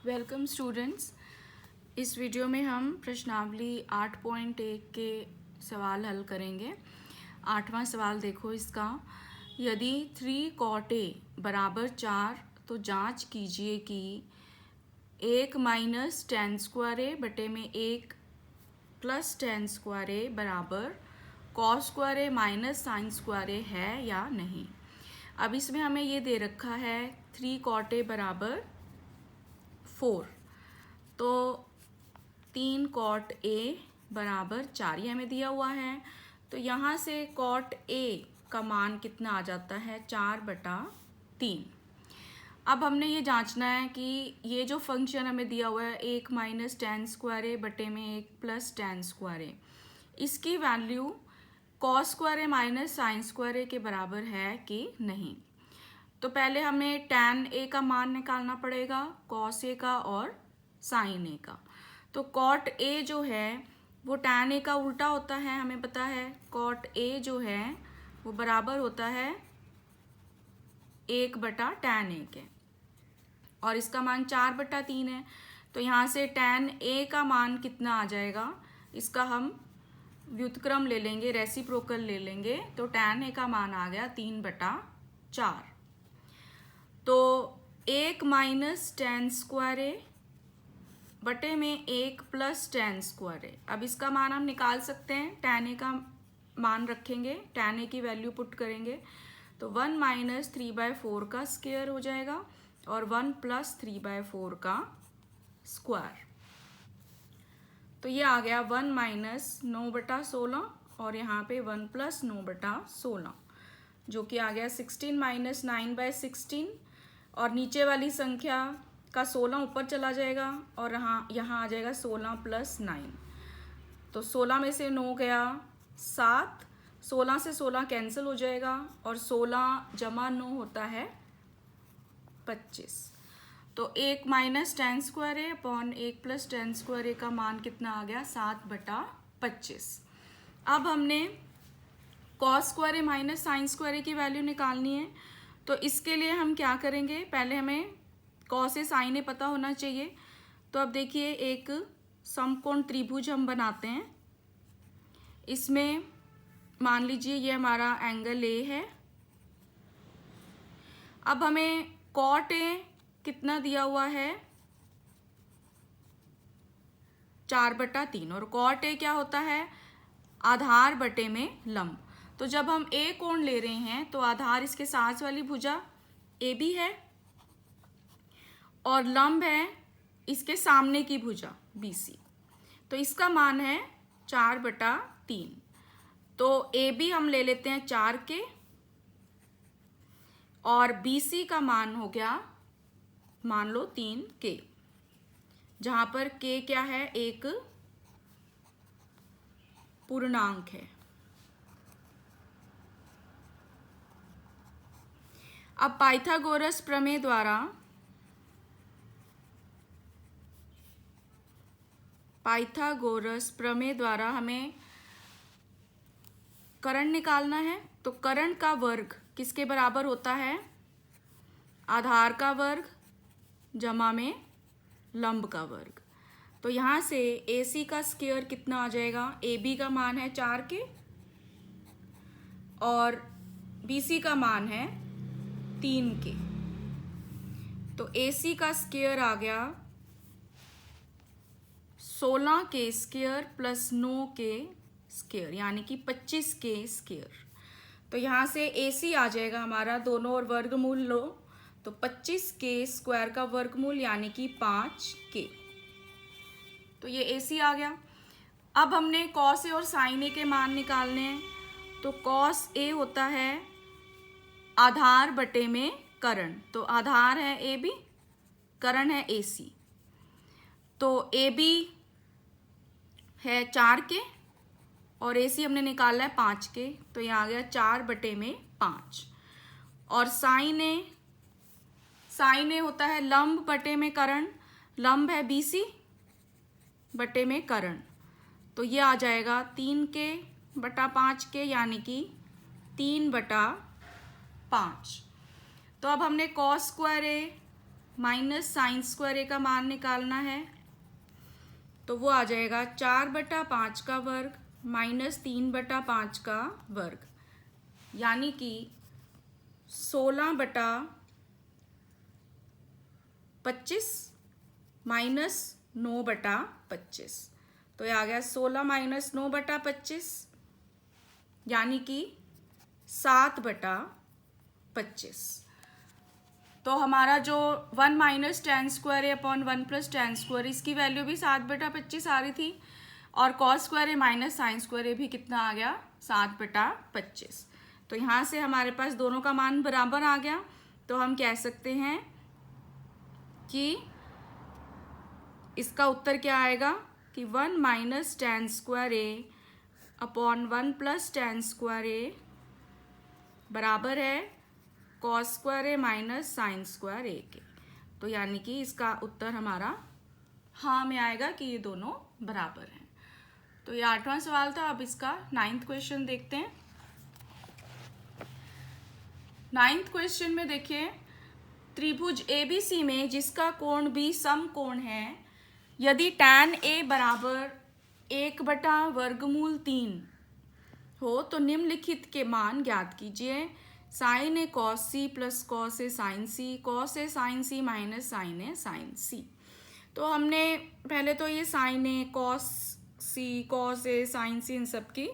Welcome students. इस video में हम प्रश्नावली 8.1 के सवाल हल करेंगे। 8वां सवाल देखो इसका। यदि 3 cot a बराबर 4 तो जांच कीजिए कि 1 माइनस टेन स्क्वायर ए बटे में 1 प्लस टेन स्क्वायर ए बराबर कॉस स्क्वायर ए माइनस साइन स्क्वायर ए है या नहीं। अब इसमें हमें ये दे रखा है 3 cot a बराबर 4, तो 3 cot a बराबर 4 ये हमें दिया हुआ है। तो यहाँ से cot a का मान कितना आ जाता है 4/3। अब हमने ये जांचना है कि ये जो फंक्शन हमें दिया हुआ है 1 माइनस टेन स्क्वायर ए बटे में 1 प्लस टेन स्क्वायर ए, इसकी वैल्यू कॉस स्क्वायर ए माइनस साइन स्क्वायर ए के बराबर है कि नहीं। तो पहले हमें tan a का मान निकालना पड़ेगा, cos a का और sin a का। तो cot a जो है वो tan a का उल्टा होता है, हमें पता है। cot a जो है वो बराबर होता है 1/tan a के, और इसका मान 4/3 है। तो यहाँ से tan a का मान कितना आ जाएगा, इसका हम व्युत्क्रम ले लेंगे, रेसिप्रोकल ले लेंगे। तो tan a का मान आ गया 3/4। तो 1 माइनस टेन स्क्वायर ए बटे में 1 प्लस टेन स्क्वायर ए। अब इसका मान हम निकाल सकते हैं, tan a का मान रखेंगे, tan a की वैल्यू पुट करेंगे तो 1 माइनस 3/4 का स्क्वायर हो जाएगा और 1 प्लस 3/4 का स्क्वायर। तो ये आ गया 1 माइनस 9/16 और यहाँ पे 1 प्लस 9/16, जो कि आ गया 16 माइनस 9/16, और नीचे वाली संख्या का 16 ऊपर चला जाएगा और यहाँ आ जाएगा 16 प्लस 9। तो 16 में से 9 गया 7, 16 से 16 कैंसिल हो जाएगा और 16 जमा 9 होता है 25। तो 1 माइनस टेन स्क्वायर ए अपॉन 1 प्लस टेन स्क्वायर ए का मान कितना आ गया 7/25। अब हमने कॉस स्क्वायर ए माइनस साइन स्क्वायर ए की वैल्यू निकालनी है। तो इसके लिए हम क्या करेंगे, पहले हमें कॉस ए साइन ए पता होना चाहिए। तो अब देखिए एक समकोण त्रिभुज हम बनाते हैं। इसमें मान लीजिए ये हमारा एंगल ए है। अब हमें कॉट ए कितना दिया हुआ है 4/3, और कॉट ए क्या होता है आधार बटे में लंब। तो जब हम ए कोण ले रहे हैं तो आधार इसके साथ वाली भुजा ए बी है और लंब है इसके सामने की भुजा बी सी। तो इसका मान है 4/3। तो ए बी हम ले लेते हैं 4 के और बी सी का मान हो गया मान लो 3 के, जहां पर के क्या है एक पूर्णांक है। अब पाइथागोरस प्रमेय द्वारा हमें कर्ण निकालना है। तो कर्ण का वर्ग किसके बराबर होता है, आधार का वर्ग जमा में लंब का वर्ग। तो यहाँ से AC का स्क्वायर कितना आ जाएगा, AB का मान है 4 के और BC का मान है 3 के। तो AC का स्क्वायर आ गया 16 के स्क्वायर प्लस 9 के स्क्वायर, यानी कि 25 के स्क्वायर। तो यहाँ से AC आ जाएगा हमारा, दोनों और वर्गमूल लो तो 25 के स्क्वायर का वर्गमूल यानी कि 5 के। तो ये AC आ गया। अब हमने कॉस ए और साइन ए के मान निकालने हैं। तो कॉस ए होता है आधार बटे में कर्ण। तो आधार है ए बी, कर्ण है AC। तो ए बी है 4 के और AC हमने निकाला है 5 के। तो ये आ गया 4/5। और साइन ए होता है लंब बटे में कर्ण, लंब है BC बटे में कर्ण। तो ये आ जाएगा 3/5 के, यानी कि 3/5। तो अब हमने कॉस स्क्वायर ए माइनस साइन स्क्वायर ए का मान निकालना है, तो वो आ जाएगा 4/5 का वर्ग माइनस 3/5 का वर्ग, यानी कि 16/25 माइनस 9/25। तो ये आ गया 16 माइनस 9/25, यानी कि 7/25। तो हमारा जो 1 माइनस टेन स्क्वायर ए अपॉन 1 प्लस टेन स्क्वायर, इसकी वैल्यू भी 7/25 आ रही थी, और कॉस स्क्वायर ए माइनस साइन स्क्वायर ए भी कितना आ गया, 7/25। तो यहाँ से हमारे पास दोनों का मान बराबर आ गया। तो हम कह सकते हैं कि इसका उत्तर क्या आएगा कि 1 माइनस टेन स्क्वायर ए अपॉन 1 प्लस टेन स्क्वायर ए बराबर है कॉस स्क्वायर ए माइनस साइन स्क्वायर ए के। तो यानी कि इसका उत्तर हमारा हाँ में आएगा कि ये दोनों बराबर हैं। तो ये 8वां सवाल था। अब इसका 9th क्वेश्चन देखते हैं। 9th क्वेश्चन में देखिए, त्रिभुज ABC में जिसका कोण भी समकोण है, यदि tan A बराबर 1/√3 हो तो निम्नलिखित के मान ज्ञात कीजिए। Sign A cos C plus cos A sign C, cos A sign C minus sign A sign सी। तो हमने पहले तो ये sign A cos C cos A sign सी इन सब की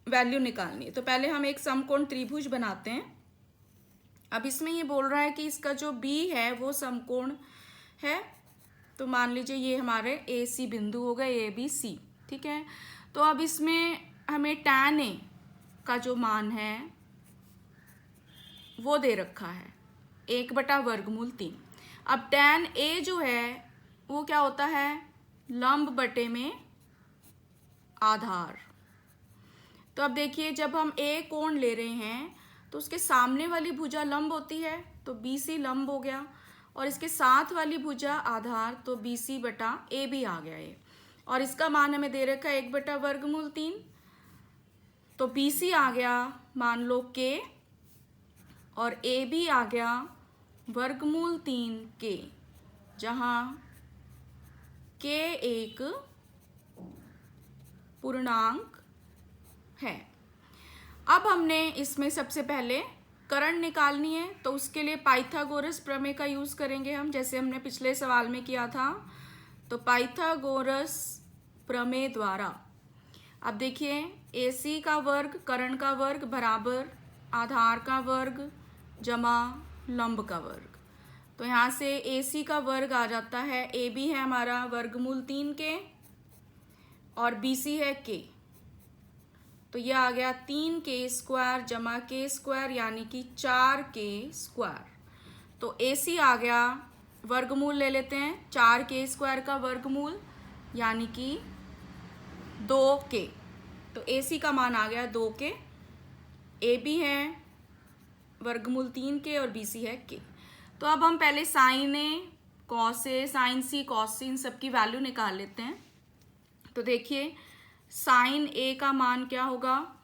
वैल्यू निकालनी है। तो पहले हम एक समकोण त्रिभुज बनाते हैं। अब इसमें ये बोल रहा है कि इसका जो बी है वो समकोण है। तो मान लीजिए ये हमारे ए सी बिंदु हो गए, ए बी सी, ठीक है। तो अब इसमें हमें tan ए का जो मान है वो दे रखा है 1/√3। अब tan ए जो है वो क्या होता है, लंब बटे में आधार। तो अब देखिए, जब हम ए कोण ले रहे हैं तो उसके सामने वाली भुजा लंब होती है, तो BC लंब हो गया, और इसके साथ वाली भुजा आधार, तो BC/AB आ गया ये। और इसका मान हमें दे रखा है 1/√3। तो BC आ गया मान लो K, और AB आ गया √3 K, जहाँ K एक पूर्णांक है। अब हमने इसमें सबसे पहले कर्ण निकालनी है, तो उसके लिए पाइथागोरस प्रमेय का यूज करेंगे हम, जैसे हमने पिछले सवाल में किया था। तो पाइथागोरस प्रमेय द्वारा अब देखिए, AC का वर्ग कर्ण का वर्ग बराबर आधार का वर्ग जमा लंब का वर्ग। तो यहाँ से AC का वर्ग आ जाता है, AB है हमारा √3 के, और BC है K। तो ये आ गया 3K² जमा K², यानी कि 4K²। तो AC आ गया, वर्गमूल ले लेते हैं, 4K² का वर्गमूल यानी कि 2K। तो AC का मान आ गया 2K, AB है √3 और BC है K। तो अब हम पहले sign A cos A sign C cos सी इन सब की वैल्यू निकाल लेते हैं। तो देखिए, साइन ए का मान क्या होगा,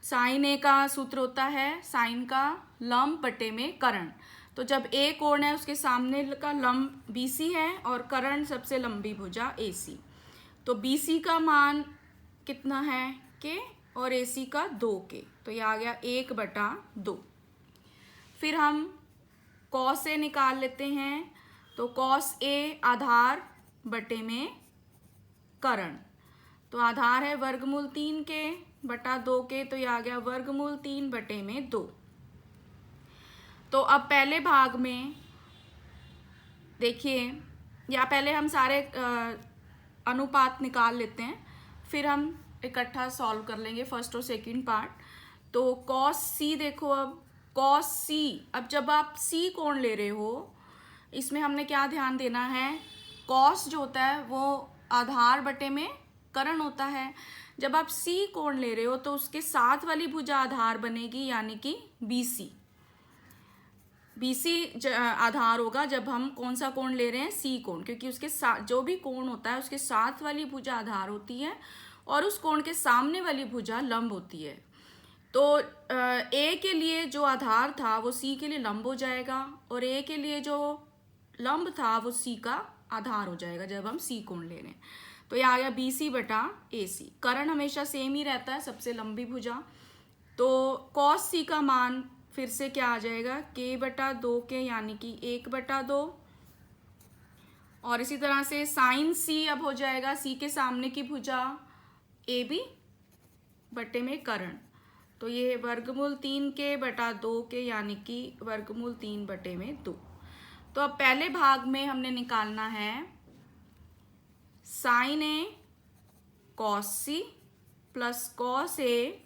साइन ए का सूत्र होता है साइन का लंब बटे में कर्ण। तो जब ए कोण है उसके सामने का लंब BC है, और कर्ण सबसे लंबी भुजा AC। तो BC का मान कितना है K, और AC का 2K। तो ये आ गया 1/2। फिर हम कॉस ए निकाल लेते हैं। तो कॉस ए आधार बटे में कर्ण, तो आधार है √3K बटा 2K। तो ये आ गया √3 बटे में 2। तो अब पहले भाग में देखिए, या पहले हम सारे अनुपात निकाल लेते हैं, फिर हम इकट्ठा सॉल्व कर लेंगे फर्स्ट और सेकंड पार्ट। तो कॉस सी देखो, अब कॉस सी, अब जब आप सी कोण ले रहे हो, इसमें हमने क्या ध्यान देना है, कॉस जो होता है वो आधार बटे में कर्ण होता है। जब आप सी कोण ले रहे हो तो उसके साथ वाली भुजा आधार बनेगी, यानी कि BC। BC आधार होगा जब हम कौन सा कोण ले रहे हैं, सी कोण, क्योंकि उसके साथ जो भी कोण होता है उसके साथ वाली भुजा आधार होती है, और उस कोण के सामने वाली भुजा लंब होती है। तो ए के लिए जो आधार था वो सी के लिए लंब हो जाएगा, और ए के लिए जो लंब था वो सी का आधार हो जाएगा जब हम सी कोण ले रहे हैं। तो ये आ गया बी सी बटा ए सी। कर्ण हमेशा सेम ही रहता है, सबसे लंबी भुजा। तो कॉस सी का मान फिर से क्या आ जाएगा, k बटा 2 के यानी कि 1 बटा 2, और इसी तरह से साइन सी अब हो जाएगा सी के सामने की भुजा ए बी बटे में कर्ण, तो ये वर्गमूल 3 के बटा 2 के यानी कि वर्गमूल 3 बटे में 2। तो अब पहले भाग में हमने निकालना है sign A cos C plus cos A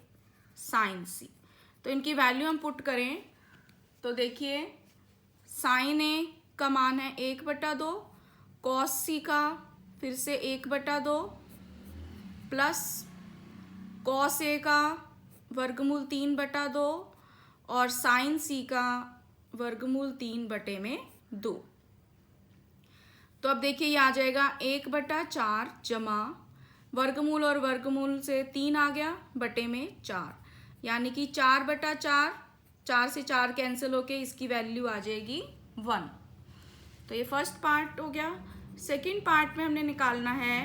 sign सी। तो इनकी वैल्यू हम पुट करें तो देखिए साइन ए का मान है 1 बटा 2, कॉस सी का फिर से 1 बटा 2 प्लस कॉस ए का वर्गमूल 3 बटा 2 और साइन सी का वर्गमूल 3 बटे में 2। तो अब देखिए ये आ जाएगा 1 बटा 4 जमा वर्गमूल और वर्गमूल से 3 आ गया बटे में 4, यानी कि 4 बटा 4, 4 से 4 कैंसिल होके इसकी वैल्यू आ जाएगी 1। तो ये फर्स्ट पार्ट हो गया। सेकंड पार्ट में हमने निकालना है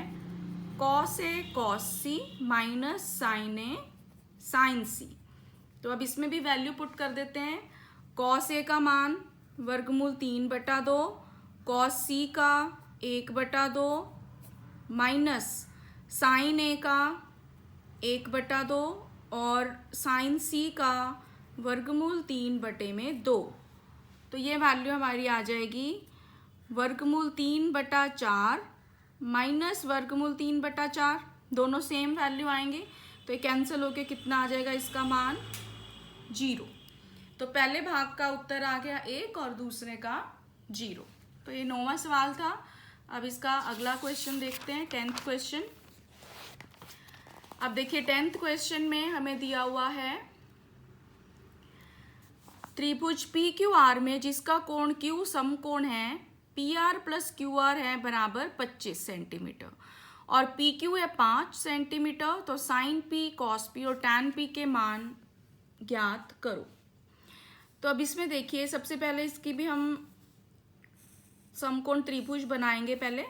cos A cos C minus sign A sign सी। तो अब इसमें भी वैल्यू पुट कर देते हैं। कॉस ए का मान वर्गमूल 3 बटा 2, कॉस सी का 1 बटा 2 माइनस साइन ए का 1 बटा 2 और साइन सी का वर्गमूल 3 बटे में 2। तो ये वैल्यू हमारी आ जाएगी वर्गमूल 3 बटा 4 माइनस वर्गमूल 3 बटा 4, दोनों सेम वैल्यू आएंगे तो ये कैंसिल होके कितना आ जाएगा इसका मान 0। तो पहले भाग का उत्तर आ गया 1 और दूसरे का 0। तो ये 9वां सवाल था। अब इसका अगला क्वेश्चन देखते हैं, 10th क्वेश्चन। अब देखिए 10th क्वेश्चन में हमें दिया हुआ है त्रिभुज PQR में जिसका कोण Q समकोण है, PR प्लस QR है बराबर 25 सेंटीमीटर और PQ है 5 सेंटीमीटर। तो साइन P कॉस P और टैन P के मान ज्ञात करो। तो अब इसमें देखिए सबसे पहले इसकी भी हम समकोण त्रिभुज बनाएंगे पहले।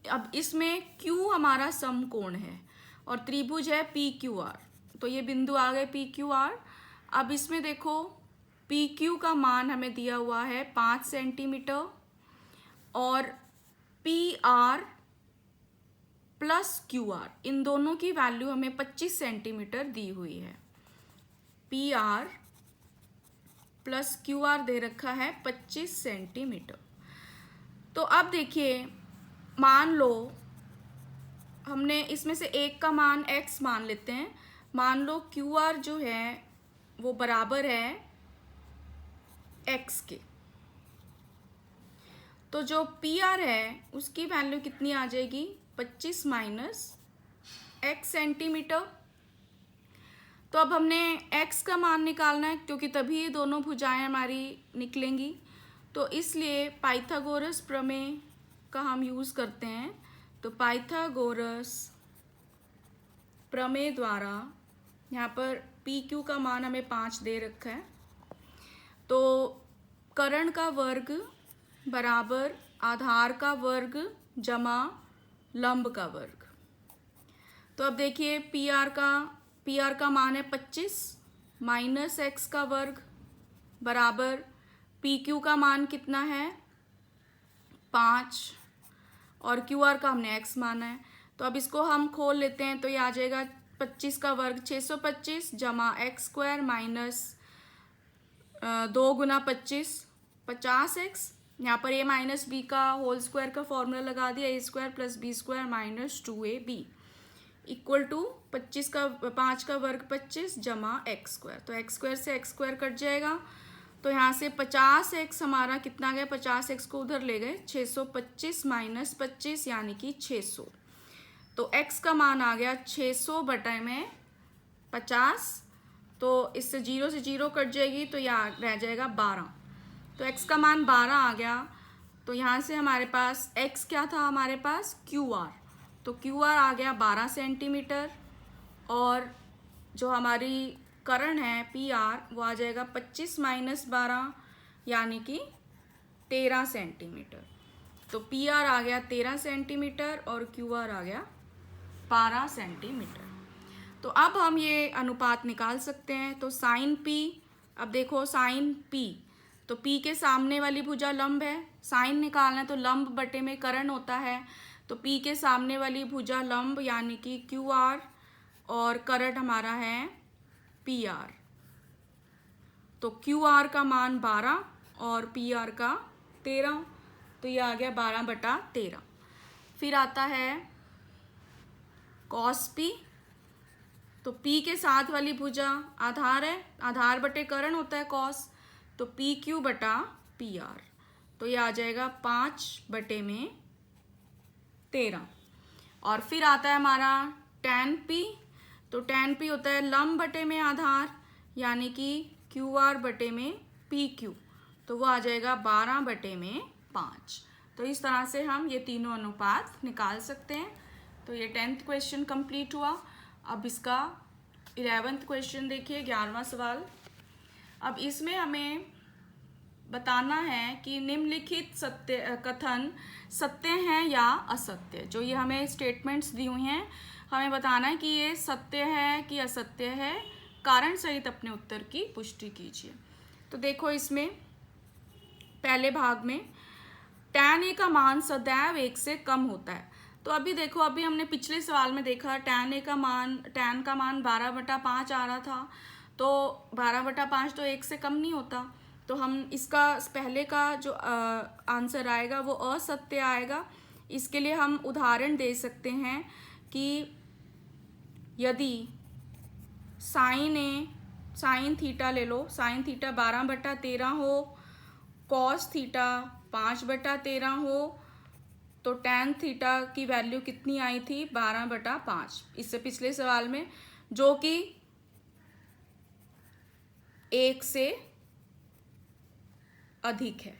अब इसमें Q हमारा समकोण है और त्रिभुज है PQR, तो ये बिंदु आ गए PQR। अब इसमें देखो PQ का मान हमें दिया हुआ है 5 सेंटीमीटर और PR प्लस QR इन दोनों की वैल्यू हमें 25 सेंटीमीटर दी हुई है। PR प्लस QR दे रखा है 25 सेंटीमीटर। तो अब देखिए मान लो हमने इसमें से एक का मान x मान लेते हैं। मान लो QR जो है वो बराबर है x के, तो जो PR है उसकी वैल्यू कितनी आ जाएगी 25 माइनस x सेंटीमीटर। तो अब हमने x का मान निकालना है क्योंकि तभी ये दोनों भुजाएं हमारी निकलेंगी। तो इसलिए पाइथागोरस प्रमेय का हम यूज़ करते हैं। तो पाइथागोरस प्रमेय द्वारा यहाँ पर PQ का मान हमें 5 दे रखा है, तो कर्ण का वर्ग बराबर आधार का वर्ग जमा लंब का वर्ग। तो अब देखिए PR का मान है 25 माइनस x का वर्ग बराबर PQ का मान कितना है 5 और QR का हमने x माना है। तो अब इसको हम खोल लेते हैं तो ये आ जाएगा 25 का वर्ग 625 जमा x स्क्वायर माइनस 2 गुना 25 50x। यहाँ पर a माइनस बी का होल स्क्वायर का फॉर्मूला लगा दिया, a square plus b square minus 2ab equal to 5 का वर्ग 25 जमा x स्क्वायर। तो x स्क्वायर से x स्क्वायर कट जाएगा, तो यहाँ से 50x हमारा कितना गया, 50x को उधर ले गए 625 माइनस 25 यानी कि 600। तो x का मान आ गया 600 बटे में 50, तो इससे 0 से 0 कट जाएगी तो यहाँ रह जाएगा 12। तो x का मान 12 आ गया। तो यहाँ से हमारे पास x क्या था, हमारे पास QR, तो QR आ गया 12 सेंटीमीटर और जो हमारी कर्ण है पी आर वो आ जाएगा 25 माइनस 12 यानी कि 13 सेंटीमीटर। तो पी आर आ गया 13 सेंटीमीटर और क्यू आर आ गया 12 सेंटीमीटर। तो अब हम ये अनुपात निकाल सकते हैं। तो साइन पी, अब देखो साइन पी, तो पी के सामने वाली भुजा लंब है, साइन निकालना है तो लंब बटे में कर्ण होता है। तो पी के सामने वाली भुजा लंब यानी कि क्यू आर और कर्ण हमारा है पी आर। तो क्यू आर का मान 12 और पी आर का 13, तो ये आ गया 12/13। फिर आता है कॉस पी, तो पी के साथ वाली भुजा आधार है, आधार बटे कर्ण होता है कॉस, तो पी क्यू बटा पी आर, तो ये आ जाएगा 5/13। और फिर आता है हमारा टैन पी, तो टैन पी होता है लंब बटे में आधार यानी कि क्यू आर बटे में पी क्यू, तो वो आ जाएगा 12/5। तो इस तरह से हम ये तीनों अनुपात निकाल सकते हैं। तो ये 10th क्वेश्चन कंप्लीट हुआ। अब इसका 11th क्वेश्चन देखिए, 11वां सवाल। अब इसमें हमें बताना है कि निम्नलिखित सत्य कथन सत्य हैं या असत्य। जो ये हमें स्टेटमेंट्स दी हुई हैं, हमें बताना है कि ये सत्य है कि असत्य है। कारण सहित अपने उत्तर की पुष्टि कीजिए। तो देखो इसमें पहले भाग में tan a का मान सदैव 1 से कम होता है। तो अभी देखो, अभी हमने पिछले सवाल में देखा tan का मान 12/5 आ रहा था, तो 12/5 तो 1 से कम नहीं होता। तो हम इसका पहले का जो आंसर आएगा वो असत्य आएगा। इसके लिए हम उदाहरण दे सकते हैं कि यदि साइन थीटा ले लो, साइन थीटा 12/13 हो, कॉस थीटा 5/13 हो, तो टैन थीटा की वैल्यू कितनी आई थी 12/5 इससे पिछले सवाल में, जो कि 1 से अधिक है।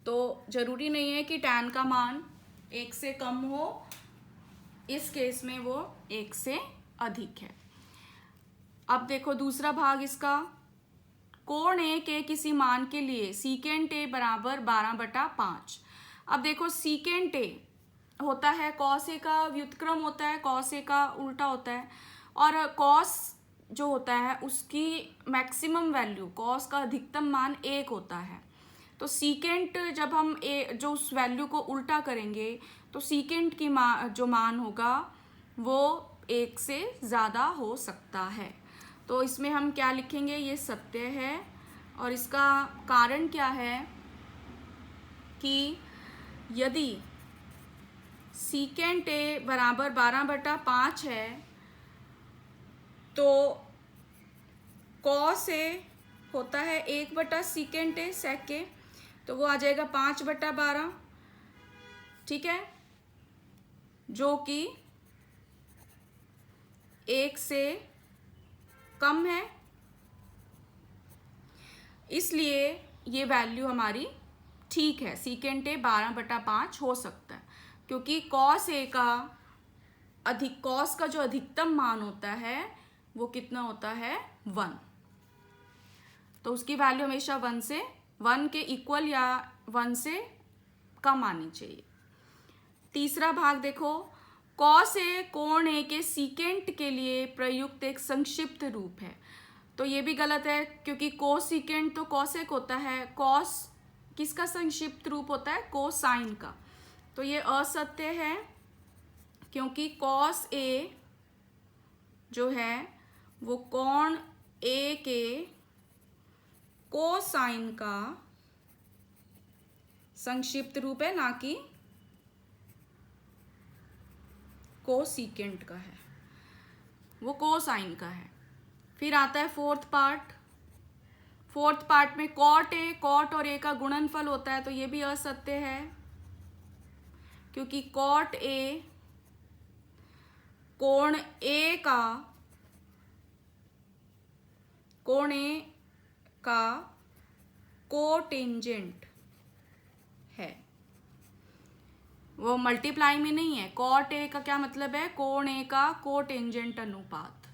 तो जरूरी नहीं है कि टैन का मान 1 से कम हो, इस केस में वो 1 से अधिक है। अब देखो दूसरा भाग इसका, कोण ए के किसी मान के लिए सीकेंट ए बराबर 12/5। अब देखो सीकेंट ए होता है कॉस ए का व्युत्क्रम होता है, कॉस ए का उल्टा होता है, और कॉस जो होता है उसकी मैक्सिमम वैल्यू, कॉस का अधिकतम मान 1 होता है। तो सीकेंट जब हम जो उस वैल्यू को उल्टा करेंगे तो सीकेंट की जो मान होगा वो 1 से ज़्यादा हो सकता है। तो इसमें हम क्या लिखेंगे, ये सत्य है। और इसका कारण क्या है कि यदि सीकेंट ए बराबर 12/5 है तो कॉस ए होता है 1/सीकेंट ए सेक ए, तो वो आ जाएगा 5/12, ठीक है, जो कि 1 से कम है। इसलिए ये वैल्यू हमारी ठीक है, सीकेंट ए 12/5 हो सकता है, क्योंकि कॉस ए का कॉस का जो अधिकतम मान होता है वो कितना होता है 1, तो उसकी वैल्यू हमेशा 1 के इक्वल या 1 से कम आनी चाहिए। तीसरा भाग देखो, कॉस ए कोण ए के सीकेंट के लिए प्रयुक्त एक संक्षिप्त रूप है। तो ये भी गलत है, क्योंकि कोसीकेंट तो कॉसेक होता है, कॉस किसका संक्षिप्त रूप होता है, कोसाइन का। तो ये असत्य है, क्योंकि कॉस ए जो है वो कोण ए के कोसाइन का संक्षिप्त रूप है, ना कि कोसीकेंट का है, वो कोसाइन का है। फिर आता है फोर्थ पार्ट में कॉट और ए का गुणनफल होता है, तो ये भी असत्य है, क्योंकि कॉट ए कोण ए का कोटेंजेंट है, वो मल्टीप्लाई में नहीं है। कॉट ए का क्या मतलब है, कोण ए का कोटेंजेंट अनुपात।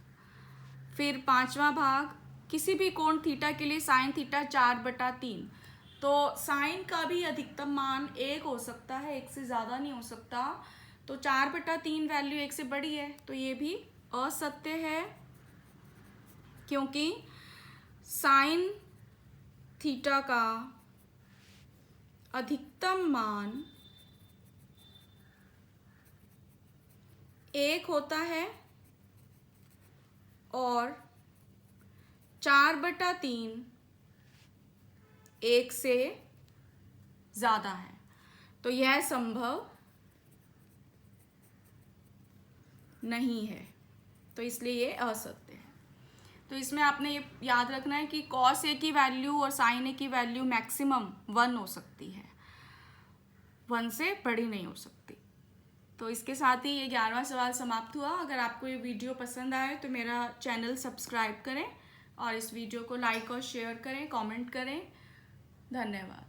फिर 5वां भाग, किसी भी कोण थीटा के लिए साइन थीटा 4/3। तो साइन का भी अधिकतम मान 1 हो सकता है, 1 से ज़्यादा नहीं हो सकता। तो 4/3 वैल्यू 1 से बड़ी है, तो ये भी असत्य है, क्योंकि साइन थीटा का अधिकतम मान 1 होता है और 4/3 1 से ज़्यादा है, तो यह संभव नहीं है, तो इसलिए ये असत्य है। तो इसमें आपने ये याद रखना है कि कॉस ए की वैल्यू और साइन ए की वैल्यू मैक्सिमम 1 हो सकती है, 1 से बड़ी नहीं हो सकती। तो इसके साथ ही ये 11वां सवाल समाप्त हुआ। अगर आपको ये वीडियो पसंद आए तो मेरा चैनल सब्सक्राइब करें और इस वीडियो को लाइक और शेयर करें, कमेंट करें। धन्यवाद।